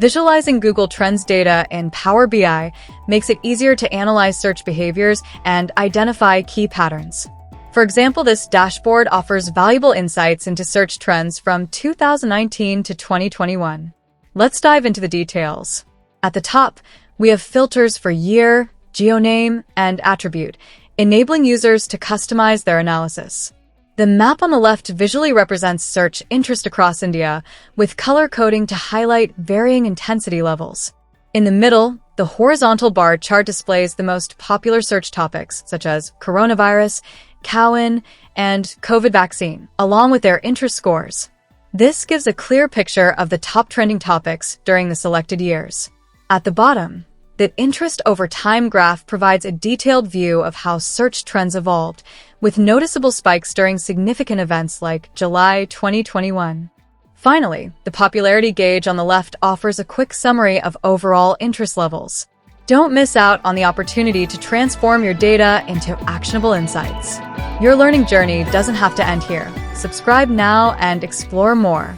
Visualizing Google Trends data in Power BI makes it easier to analyze search behaviors and identify key patterns. For example, this dashboard offers valuable insights into search trends from 2019 to 2021. Let's dive into the details. At the top, we have filters for year, geoname, and attribute, enabling users to customize their analysis. The map on the left visually represents search interest across India, with color coding to highlight varying intensity levels. In the middle, the horizontal bar chart displays the most popular search topics, such as coronavirus, Cowan, and COVID vaccine, along with their interest scores. This gives a clear picture of the top trending topics during the selected years. At the bottom, the interest over time graph provides a detailed view of how search trends evolved, with noticeable spikes during significant events like July 2021. Finally, the popularity gauge on the left offers a quick summary of overall interest levels. Don't miss out on the opportunity to transform your data into actionable insights. Your learning journey doesn't have to end here. Subscribe now and explore more.